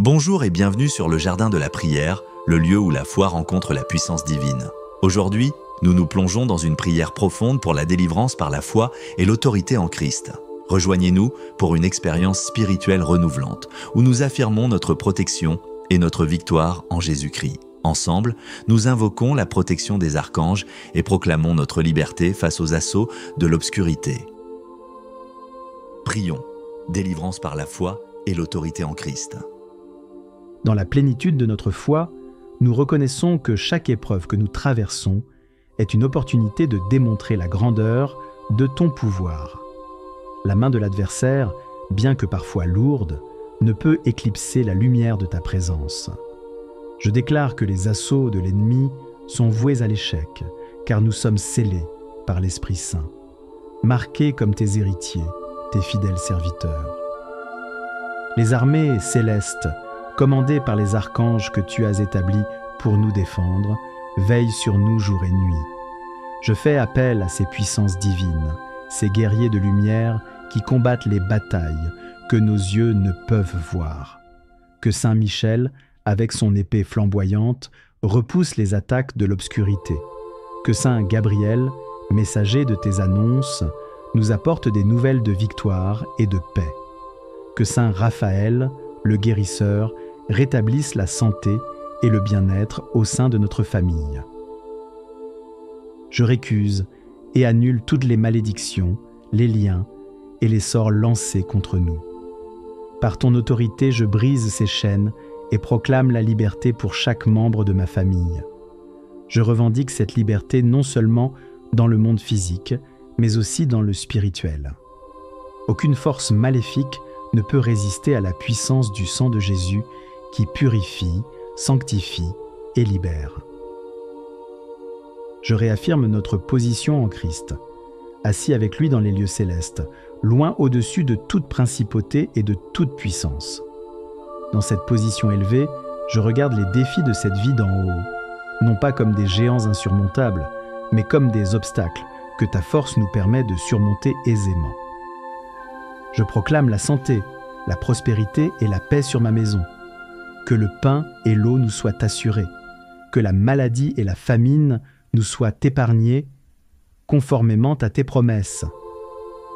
Bonjour et bienvenue sur le Jardin de la Prière, le lieu où la foi rencontre la puissance divine. Aujourd'hui, nous nous plongeons dans une prière profonde pour la délivrance par la foi et l'autorité en Christ. Rejoignez-nous pour une expérience spirituelle renouvelante, où nous affirmons notre protection et notre victoire en Jésus-Christ. Ensemble, nous invoquons la protection des archanges et proclamons notre liberté face aux assauts de l'obscurité. Prions, délivrance par la foi et l'autorité en Christ. Dans la plénitude de notre foi, nous reconnaissons que chaque épreuve que nous traversons est une opportunité de démontrer la grandeur de ton pouvoir. La main de l'adversaire, bien que parfois lourde, ne peut éclipser la lumière de ta présence. Je déclare que les assauts de l'ennemi sont voués à l'échec, car nous sommes scellés par l'Esprit Saint, marqués comme tes héritiers, tes fidèles serviteurs. Les armées célestes, commandées par les archanges que tu as établis pour nous défendre, veillent sur nous jour et nuit. Je fais appel à ces puissances divines, ces guerriers de lumière qui combattent les batailles que nos yeux ne peuvent voir. Que Saint Michel, avec son épée flamboyante, repousse les attaques de l'obscurité. Que Saint Gabriel, messager de tes annonces, nous apporte des nouvelles de victoire et de paix. Que Saint Raphaël, le guérisseur, rétablisse la santé et le bien-être au sein de notre famille. Je récuse et annule toutes les malédictions, les liens et les sorts lancés contre nous. Par ton autorité, je brise ces chaînes et proclame la liberté pour chaque membre de ma famille. Je revendique cette liberté non seulement dans le monde physique, mais aussi dans le spirituel. Aucune force maléfique ne peut résister à la puissance du sang de Jésus qui purifie, sanctifie et libère. Je réaffirme notre position en Christ, assis avec lui dans les lieux célestes, loin au-dessus de toute principauté et de toute puissance. Dans cette position élevée, je regarde les défis de cette vie d'en haut, non pas comme des géants insurmontables, mais comme des obstacles que ta force nous permet de surmonter aisément. Je proclame la santé, la prospérité et la paix sur ma maison. Que le pain et l'eau nous soient assurés, que la maladie et la famine nous soient épargnés, conformément à tes promesses.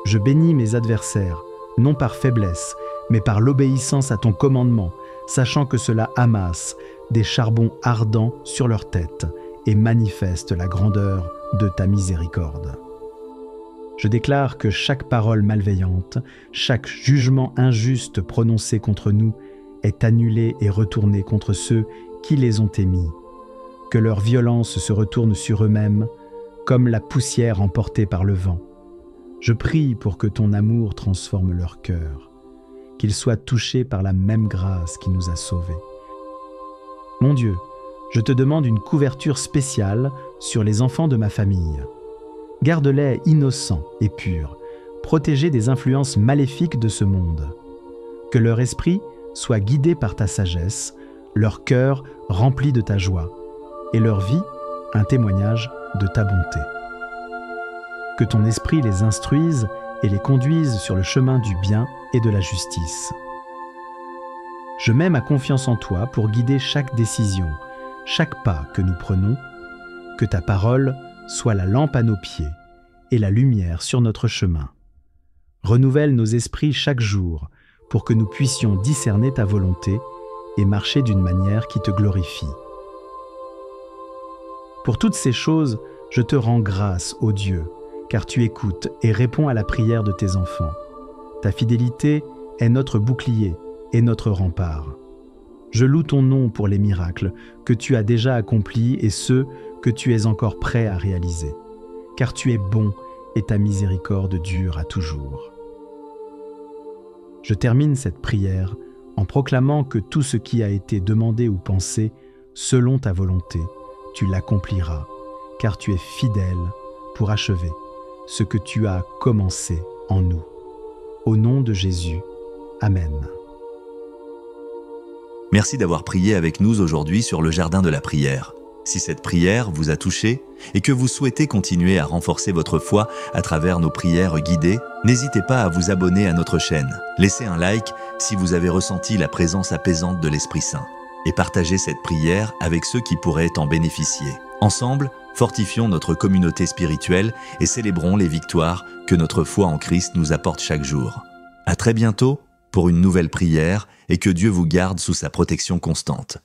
Je bénis mes adversaires, non par faiblesse, mais par l'obéissance à ton commandement, sachant que cela amasse des charbons ardents sur leur tête et manifeste la grandeur de ta miséricorde. Je déclare que chaque parole malveillante, chaque jugement injuste prononcé contre nous est annulé et retourné contre ceux qui les ont émis. Que leur violence se retourne sur eux-mêmes, comme la poussière emportée par le vent. Je prie pour que ton amour transforme leur cœur, qu'ils soient touchés par la même grâce qui nous a sauvés. Mon Dieu, je te demande une couverture spéciale sur les enfants de ma famille. Garde-les innocents et purs, protégés des influences maléfiques de ce monde. Que leur esprit soit guidé par ta sagesse, leur cœur rempli de ta joie, et leur vie un témoignage de ta bonté. Que ton esprit les instruise et les conduise sur le chemin du bien et de la justice. Je mets ma confiance en toi pour guider chaque décision, chaque pas que nous prenons. Que ta parole soit la lampe à nos pieds et la lumière sur notre chemin. Renouvelle nos esprits chaque jour pour que nous puissions discerner ta volonté et marcher d'une manière qui te glorifie. Pour toutes ces choses, je te rends grâce, ô Dieu, car tu écoutes et réponds à la prière de tes enfants. Ta fidélité est notre bouclier et notre rempart. Je loue ton nom pour les miracles que tu as déjà accomplis et ceux que tu es encore prêt à réaliser, car tu es bon et ta miséricorde dure à toujours. Je termine cette prière en proclamant que tout ce qui a été demandé ou pensé selon ta volonté, tu l'accompliras, car tu es fidèle pour achever ce que tu as commencé en nous. Au nom de Jésus, Amen. Merci d'avoir prié avec nous aujourd'hui sur le Jardin de la Prière. Si cette prière vous a touché et que vous souhaitez continuer à renforcer votre foi à travers nos prières guidées, n'hésitez pas à vous abonner à notre chaîne. Laissez un like si vous avez ressenti la présence apaisante de l'Esprit Saint et partagez cette prière avec ceux qui pourraient en bénéficier. Ensemble, fortifions notre communauté spirituelle et célébrons les victoires que notre foi en Christ nous apporte chaque jour. À très bientôt pour une nouvelle prière et que Dieu vous garde sous sa protection constante.